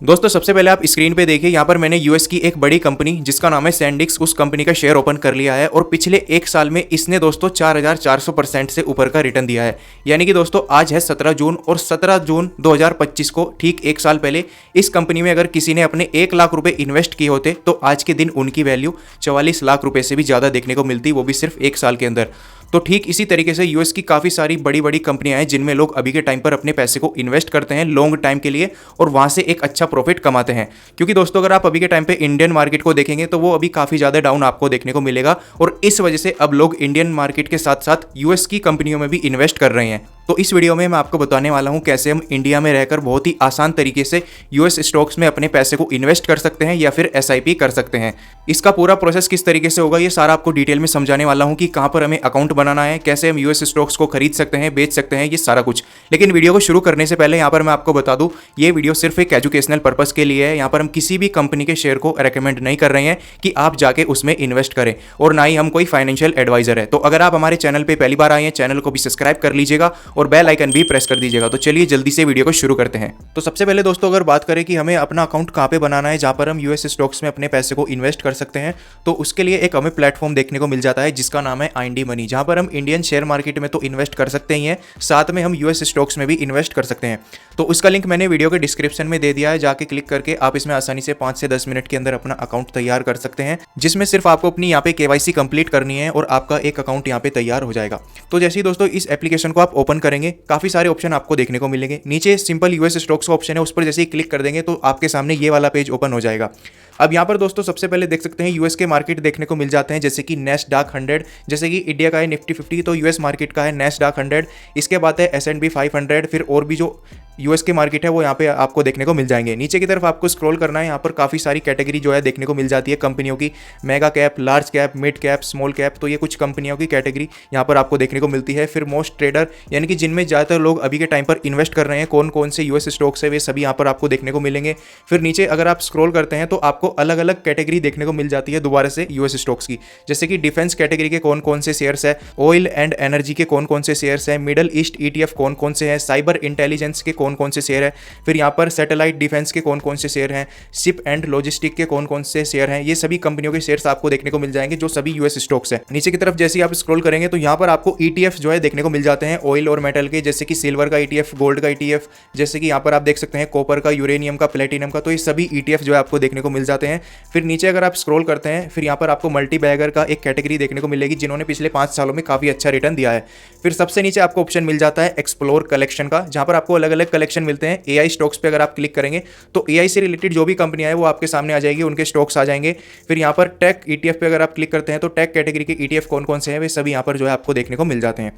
दोस्तों सबसे पहले आप स्क्रीन पे देखिए, यहाँ पर मैंने यूएस की एक बड़ी कंपनी जिसका नाम है सैंडिक्स, उस कंपनी का शेयर ओपन कर लिया है और पिछले एक साल में इसने दोस्तों 4400% से ऊपर का रिटर्न दिया है। यानी कि दोस्तों आज है 17 जून और 17 जून 2025 को ठीक एक साल पहले इस कंपनी में अगर किसी ने अपने 1 लाख रुपए इन्वेस्ट किए होते तो आज के दिन उनकी वैल्यू 44 लाख रुपए से भी ज़्यादा देखने को मिलती, वो भी सिर्फ एक साल के अंदर। तो ठीक इसी तरीके से यूएस की काफ़ी सारी बड़ी बड़ी कंपनियां हैं जिनमें लोग अभी के टाइम पर अपने पैसे को इन्वेस्ट करते हैं लॉन्ग टाइम के लिए और वहां से एक अच्छा प्रॉफिट कमाते हैं। क्योंकि दोस्तों अगर आप अभी के टाइम पे इंडियन मार्केट को देखेंगे तो वो अभी काफ़ी ज़्यादा डाउन आपको देखने को मिलेगा और इस वजह से अब लोग इंडियन मार्केट के साथ साथ यूएस की कंपनियों में भी इन्वेस्ट कर रहे हैं। तो इस वीडियो में मैं आपको बताने वाला हूं कैसे हम इंडिया में रहकर बहुत ही आसान तरीके से यूएस स्टॉक्स में अपने पैसे को इन्वेस्ट कर सकते हैं या फिर एसआईपी कर सकते हैं। इसका पूरा प्रोसेस किस तरीके से होगा ये सारा आपको डिटेल में समझाने वाला हूं कि कहां पर हमें अकाउंट बनाना है, कैसे हम यूएस स्टॉक्स को खरीद सकते हैं, बेच सकते हैं, ये सारा कुछ। लेकिन वीडियो को शुरू करने से पहले यहाँ पर मैं आपको बता दूं ये वीडियो सिर्फ एक एजुकेशनल पर्पस के लिए है। यहाँ पर हम किसी भी कंपनी के शेयर को रेकमेंड नहीं कर रहे हैं कि आप जाके उसमें इन्वेस्ट करें और ना ही हम कोई फाइनेंशियल एडवाइजर है। तो अगर आप हमारे चैनल पर पहली बार आए हैं चैनल को भी सब्सक्राइब कर लीजिएगा और बेल आइकन भी प्रेस कर दीजिएगा। तो चलिए जल्दी से वीडियो को शुरू करते हैं। तो सबसे पहले दोस्तों अगर बात करें कि हमें अपना अकाउंट कहां पे बनाना है जहां पर हम यूएस स्टॉक्स में अपने पैसे को इन्वेस्ट कर सकते हैं, तो उसके लिए एक हमें प्लेटफॉर्म देखने को मिल जाता है जिसका नाम है आईएनडी मनी, जहां पर हम इंडियन शेयर मार्केट में तो इन्वेस्ट कर सकते ही हैं, साथ में हम यूएस स्टॉक्स में भी इन्वेस्ट कर सकते हैं। तो उसका लिंक मैंने वीडियो के डिस्क्रिप्शन में दे दिया है, जाके क्लिक करके आप इसमें आसानी से 5 से 10 मिनट के अंदर अपना अकाउंट तैयार कर सकते हैं, जिसमें सिर्फ आपको अपनी यहाँ पे केवाईसी कंप्लीट करनी है और आपका एक अकाउंट यहाँ पे तैयार हो जाएगा। तो जैसे ही दोस्तों इस एप्लीकेशन को आप ओपन करेंगे काफी सारे ऑप्शन आपको देखने को मिलेंगे। नीचे सिंपल यूएस स्टॉक्स का ऑप्शन है, उस पर जैसे ही क्लिक कर देंगे तो आपके सामने ये वाला पेज ओपन हो जाएगा। अब यहाँ पर दोस्तों सबसे पहले देख सकते हैं यूएस के मार्केट देखने को मिल जाते हैं, जैसे कि नैस्डैक 100, जैसे कि इंडिया का है निफ्टी 50 तो यूएस मार्केट का है नैस्डैक 100। इसके बाद है S&P 500, फिर और भी जो यूएस के मार्केट है वो यहाँ पे आपको देखने को मिल जाएंगे। नीचे की तरफ आपको स्क्रॉल करना है, यहाँ पर काफ़ी सारी कैटेगरी जो है देखने को मिल जाती है कंपनियों की, mega cap, large cap, mid cap, small cap. तो ये कुछ कंपनियों की कैटेगरी यहाँ पर आपको देखने को मिलती है। फिर मोस्ट ट्रेडर यानी कि जिनमें ज़्यादातर लोग अभी के टाइम पर इन्वेस्ट कर रहे हैं, कौन कौन से यूएस स्टॉक्स है वे सभी यहाँ पर आपको देखने को मिलेंगे। फिर नीचे अगर आप स्क्रॉल करते हैं तो आपको अलग अलग कैटेगरी देखने को मिल जाती है दोबारा से यूएस स्टॉक्स की, जैसे कि डिफेंस कैटेगरी के कौन कौन से शेयर्स है, ऑयल एंड एनर्जी के कौन कौन से शेयर्स हैं, मिडल ईस्ट ETF कौन कौन से हैं, साइबर इंटेलिजेंस के कौन कौन से शेयर है, फिर यहाँ पर सैटेलाइट डिफेंस के कौन कौन से शेयर हैं, शिप एंड लॉजिस्टिक के कौन कौन से शेयर हैं। ये सभी कंपनियों के शेयर्स आपको देखने को मिल जाएंगे जो सभी यूएस स्टॉक्स हैं। नीचे की तरफ जैसे ही आप स्क्रॉल करेंगे तो यहाँ पर आपको ETF जो है देखने को मिल जाते हैं ऑयल और मेटल के, जैसे कि सिल्वर का ETF, गोल्ड का ETF, जैसे कि यहाँ पर आप देख सकते हैं कॉपर का, यूरेनियम का, प्लेटिनम का। तो ये सभी ETF जो है आपको देखने को मिल जाते हैं। फिर नीचे अगर आप स्क्रॉल करते हैं फिर यहाँ पर आपको मल्टी बैगर का एक कैटेगरी देखने को मिलेगी जिन्होंने पिछले 5 सालों में काफ़ी अच्छा रिटर्न दिया है। फिर सबसे नीचे आपको ऑप्शन मिल जाता है एक्सप्लोर कलेक्शन का, जहाँ पर आपको अलग अलग कलेक्शन मिलते हैं। AI स्टॉक्स पे अगर आप क्लिक करेंगे तो AI से रिलेटेड जो भी कंपनियां हैं वो आपके सामने आ जाएगी, उनके स्टॉक्स आ जाएंगे। फिर यहाँ पर टेक ETF पे अगर आप क्लिक करते हैं तो टेक कैटेगरी के ETF कौन कौन से हैं वे सभी यहाँ पर जो है आपको देखने को मिल जाते हैं।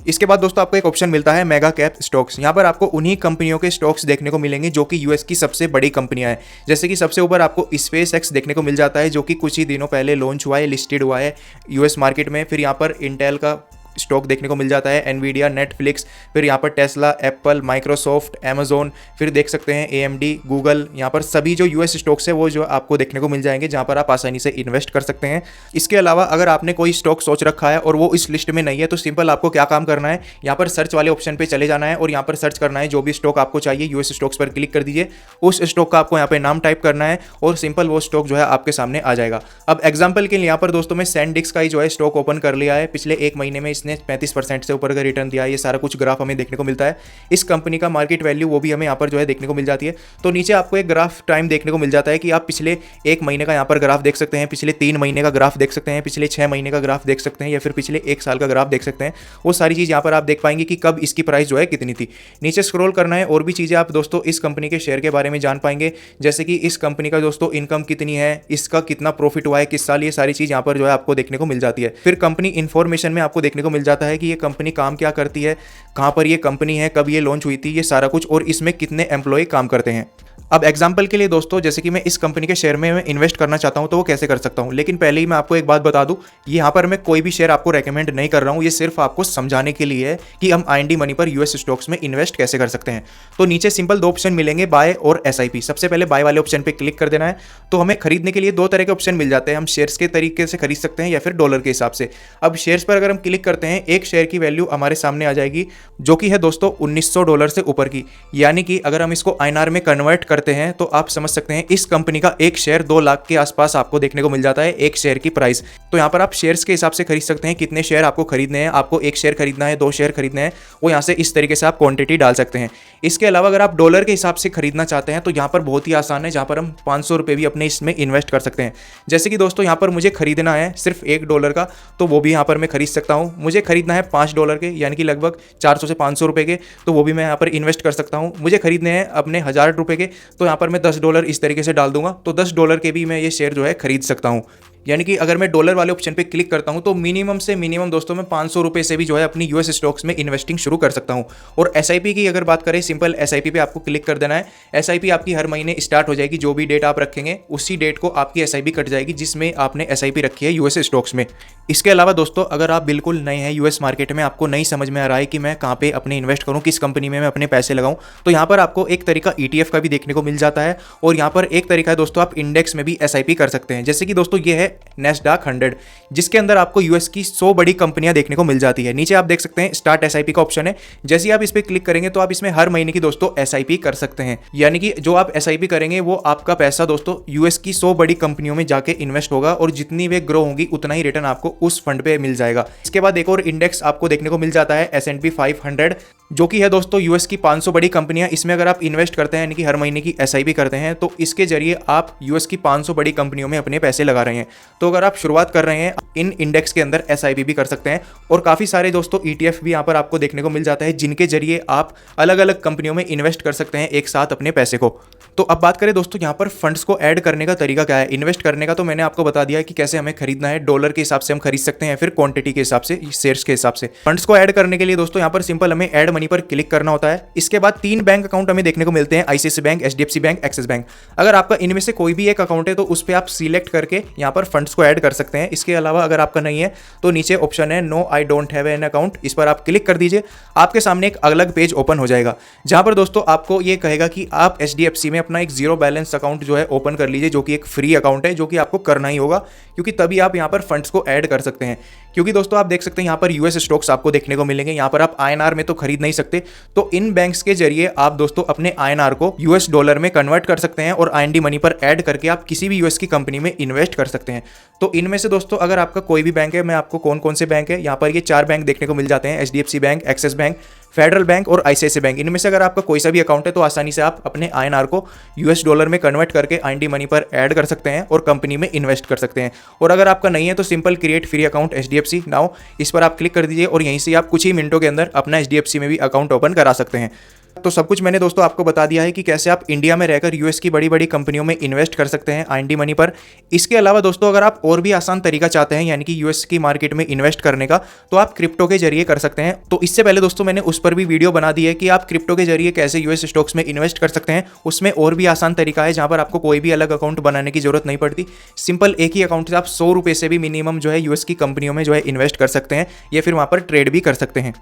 इसके बाद दोस्तों आपको एक ऑप्शन मिलता है मेगा कैप स्टॉक्स। यहाँ पर आपको उन्हीं कंपनियों के स्टॉक्स देखने को मिलेंगे जो कि यूएस की सबसे बड़ी कंपनियां हैं, जैसे कि सबसे ऊपर आपको SpaceX देखने को मिल जाता है जो कि कुछ ही दिनों पहले लॉन्च हुआ है, लिस्टेड हुआ है यूएस मार्केट में। फिर यहाँ पर इंटेल का स्टॉक देखने को मिल जाता है, एनवीडिया, नेटफ्लिक्स, फिर यहाँ पर टेस्ला, एप्पल, माइक्रोसॉफ्ट, अमेजोन, फिर देख सकते हैं AMD, गूगल। यहाँ पर सभी जो यूएस स्टॉक्स है वो जो आपको देखने को मिल जाएंगे जहाँ पर आप आसानी से इन्वेस्ट कर सकते हैं। इसके अलावा अगर आपने कोई स्टॉक सोच रखा है और वो इस लिस्ट में नहीं है तो सिंपल आपको क्या काम करना है, यहाँ पर सर्च वाले ऑप्शन पर चले जाना है और यहाँ पर सर्च करना है जो भी स्टॉक आपको चाहिए, यूएस स्टॉक्स पर क्लिक कर दीजिए, उस स्टॉक का आपको यहाँ पे नाम टाइप करना है और सिंपल वो स्टॉक जो है आपके सामने आ जाएगा। अब एग्जाम्पल के लिए यहाँ पर दोस्तों मैं सैंडिक्स का ही जो है स्टॉक ओपन कर लिया है। पिछले एक महीने में इसने 35% से ऊपर का रिटर्न दिया है। ये सारा कुछ ग्राफ हमें देखने को मिलता है। इस कंपनी का मार्केट वैल्यू वो भी हमें यहाँ पर जो है देखने को मिल जाती है। तो नीचे आपको एक ग्राफ टाइम देखने को मिल जाता है कि आप पिछले 1 महीने का यहाँ पर ग्राफ देख सकते हैं, पिछले 3 महीने का ग्राफ देख सकते हैं, पिछले 6 महीने का ग्राफ देख सकते हैं या फिर पिछले 1 साल का ग्राफ देख सकते हैं। वो सारी चीज़ यहाँ पर आप देख पाएंगे कि कब इसकी प्राइस जो है कितनी थी। नीचे स्क्रॉल करना है और भी चीज़ें आप दोस्तों इस कंपनी के शेयर के बारे में जान पाएंगे, जैसे कि इस कंपनी का दोस्तों इनकम कितनी है, इसका कितना प्रॉफिट हुआ है किस साल, ये सारी चीज़ यहाँ पर जो है आपको देखने को मिल जाती है। फिर कंपनी इन्फॉर्मेशन में आपको देखने को मिल जाता है कि ये कंपनी काम क्या करती है, कहां पर ये कंपनी है, कब ये लॉन्च हुई थी, ये सारा कुछ, और इसमें कितने एम्प्लॉय काम करते हैं। अब एग्जाम्पल के लिए दोस्तों जैसे कि मैं इस कंपनी के शेयर में इन्वेस्ट करना चाहता हूं तो वो कैसे कर सकता हूं, लेकिन पहले ही मैं आपको एक बात बता दूं, यहाँ पर मैं कोई भी शेयर आपको रेकमेंड नहीं कर रहा हूं, ये सिर्फ आपको समझाने के लिए है कि हम आईएनडी मनी पर यूएस स्टॉक्स में इन्वेस्ट कैसे कर सकते हैं। तो नीचे सिंपल 2 ऑप्शन मिलेंगे, बाय और SIP। सबसे पहले बाय वाले ऑप्शन पर क्लिक कर देना है। तो हमें खरीदने के लिए 2 तरह के ऑप्शन मिल जाते हैं, हम शेयर्स के तरीके से खरीद सकते हैं या फिर डॉलर के हिसाब से। अब शेयर्स पर अगर हम क्लिक करते हैं, एक शेयर की वैल्यू हमारे सामने आ जाएगी जो कि है दोस्तों $1900 से ऊपर की, यानी कि अगर हम इसको INR में कन्वर्ट करते हैं तो आप समझ सकते हैं इस कंपनी का एक शेयर 2 लाख के आसपास आपको देखने को मिल जाता है, एक शेयर की प्राइस। तो यहाँ पर आप शेयर्स के हिसाब से खरीद सकते हैं, कितने शेयर आपको खरीदने हैं, आपको 1 शेयर खरीदना है, 2 शेयर खरीदने हैं, वो यहाँ से इस तरीके से आप क्वांटिटी डाल सकते हैं। इसके अलावा अगर आप डॉलर के हिसाब से खरीदना चाहते हैं तो यहाँ पर बहुत ही आसान है, जहाँ पर हम 500 रुपये भी अपने इसमें इन्वेस्ट कर सकते हैं। जैसे कि दोस्तों यहाँ पर मुझे खरीदना है सिर्फ $1 का, तो वो भी यहाँ पर मैं खरीद सकता हूँ। मुझे खरीदना है $5 के, यानी कि लगभग 400 से 500 रुपये के, तो वो भी मैं यहाँ पर इन्वेस्ट कर सकता हूँ। मुझे खरीदने हैं अपने $1000 के, तो यहाँ पर मैं $10 इस तरीके से डाल दूंगा, तो $10 के भी मैं ये शेयर जो है खरीद सकता हूँ। यानी कि अगर मैं डॉलर वाले ऑप्शन पे क्लिक करता हूं तो मिनिमम से मिनिमम दोस्तों मैं 500 रुपये से भी जो है अपनी यूएस स्टॉक्स में इन्वेस्टिंग शुरू कर सकता हूं। और एसआईपी की अगर बात करें, सिंपल एसआईपी पे आपको क्लिक कर देना है। एसआईपी आपकी हर महीने स्टार्ट हो जाएगी, जो भी डेट आप रखेंगे उसी डेट को आपकी एसआईपी कट जाएगी जिसमें आपने एसआईपी रखी है यूएस स्टॉक्स में। इसके अलावा दोस्तों अगर आप बिल्कुल नए हैं यूएस मार्केट में, आपको नहीं समझ में आ रहा है कि मैं कहाँ पे अपने इन्वेस्ट करूँ, किस कंपनी में मैं अपने पैसे लगाऊं, तो यहाँ पर आपको एक तरीका ETF का भी देखने को मिल जाता है। और यहाँ पर एक तरीका है दोस्तों, आप इंडेक्स में भी एसआईपी कर सकते हैं। जैसे कि दोस्तों ये है NASDAQ 100, जिसके अंदर आपको यूएस की 100 बड़ी कंपनियां देखने को मिल जाती है। नीचे आप देख सकते हैं स्टार्ट एसआईपी का ऑप्शन है। जैसे ही आप इस पर क्लिक करेंगे तो आप इसमें हर महीने की दोस्तों एसआईपी कर सकते हैं। यानी कि जो आप एसआईपी करेंगे वो आपका पैसा दोस्तों यूएस की 100 बड़ी कंपनियों में जाके इन्वेस्ट होगा, और जितनी वे ग्रो होंगी उतना ही रिटर्न आपको उस फंड पे मिल जाएगा। इसके बाद एक और इंडेक्स आपको देखने को मिल जाता है S&P 500, जो कि है दोस्तों यूएस की 500 बड़ी कंपनियां। इसमें अगर आप इन्वेस्ट करते हैं यानी कि हर महीने की एसआईपी करते हैं तो इसके जरिए आप यूएस की 500 बड़ी कंपनियों में अपने पैसे लगा रहे हैं। तो अगर आप शुरुआत कर रहे हैं इन इंडेक्स के अंदर एसआईपी भी कर सकते हैं। और काफ़ी सारे दोस्तों ETF भी यहाँ पर आपको देखने को मिल जाता है, जिनके जरिए आप अलग अलग कंपनियों में इन्वेस्ट कर सकते हैं एक साथ अपने पैसे को। तो अब बात करें दोस्तों यहाँ पर फंड्स को ऐड करने का तरीका क्या है। इन्वेस्ट करने का तो मैंने आपको बता दिया है कि कैसे हमें खरीदना है, डॉलर के हिसाब से हम खरीद सकते हैं, फिर क्वांटिटी के हिसाब से, शेयर्स के हिसाब से। फंड्स को ऐड करने के लिए दोस्तों यहाँ पर सिंपल हमें ऐड मनी पर क्लिक करना होता है। इसके बाद 3 बैंक अकाउंट हमें देखने को मिलते हैं, ICICI bank, HDFC bank, axis bank. अगर आपका इनमें से कोई भी एक अकाउंट है तो उस पर आप सिलेक्ट करके यहाँ पर फंड्स को ऐड कर सकते हैं। इसके अलावा अगर आपका नहीं है तो नीचे ऑप्शन है no I don't have an account, इस पर आप क्लिक कर दीजिए। आपके सामने एक अलग पेज ओपन हो जाएगा, जहां पर दोस्तों आपको ये कहेगा कि आप HDFC में अपना एक 0 बैलेंस अकाउंट जो है ओपन कर लीजिए, जो कि एक फ्री अकाउंट है, जो कि आपको करना ही होगा, क्योंकि तभी आप यहाँ पर फंड्स को ऐड कर सकते हैं। क्योंकि दोस्तों आप देख सकते हैं यहाँ पर यूएस स्टॉक्स आपको देखने को मिलेंगे, यहाँ पर आप INR में तो खरीद नहीं सकते, तो इन बैंक्स के जरिए आप दोस्तों अपने INR को US डॉलर में कन्वर्ट कर सकते हैं और IND मनी पर ऐड करके आप किसी भी US की कंपनी में इन्वेस्ट कर सकते हैं। तो इनमें से दोस्तों अगर आपका कोई भी बैंक है, मैं आपको कौन कौन से बैंक है, यहाँ पर ये 4 बैंक देखने को मिल जाते हैं, HDFC bank, axis bank, federal bank और ICICI बैंक। इनमें से अगर आपका कोई सा भी अकाउंट है तो आसानी से आप अपने INR को US डॉलर में कन्वर्ट करके IND मनी पर ऐड कर सकते हैं और कंपनी में इन्वेस्ट कर सकते हैं। और अगर आपका नहीं है तो simple create free account HDFC now, इस पर आप क्लिक कर दीजिए और यहीं से आप कुछ ही मिनटों के अंदर अपना HDFC में भी अकाउंट ओपन करा सकते हैं। तो सब कुछ मैंने दोस्तों आपको बता दिया है कि कैसे आप इंडिया में रहकर यूएस की बड़ी बड़ी कंपनियों में इन्वेस्ट कर सकते हैं IND मनी पर। इसके अलावा दोस्तों अगर आप और भी आसान तरीका चाहते हैं यानी कि यूएस की मार्केट में इन्वेस्ट करने का, तो आप क्रिप्टो के जरिए कर सकते हैं। तो इससे पहले दोस्तों मैंने उस पर भी वीडियो बना दी है कि आप क्रिप्टो के जरिए कैसे यूएस स्टॉक्स में इन्वेस्ट कर सकते हैं। उसमें और भी आसान तरीका है जहां पर आपको कोई भी अलग अकाउंट बनाने की जरूरत नहीं पड़ती। सिंपल एक ही अकाउंट से आप 100 रुपये से भी मिनिमम जो है यूएस की कंपनियों में जो है इन्वेस्ट कर सकते हैं, या फिर वहां पर ट्रेड भी कर सकते हैं।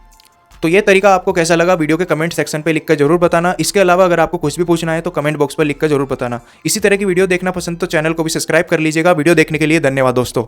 तो ये तरीका आपको कैसा लगा वीडियो के कमेंट सेक्शन पे लिखकर जरूर बताना। इसके अलावा अगर आपको कुछ भी पूछना है तो कमेंट बॉक्स पर लिखकर जरूर बताना। इसी तरह की वीडियो देखना पसंद तो चैनल को भी सब्सक्राइब कर लीजिएगा। वीडियो देखने के लिए धन्यवाद दोस्तों।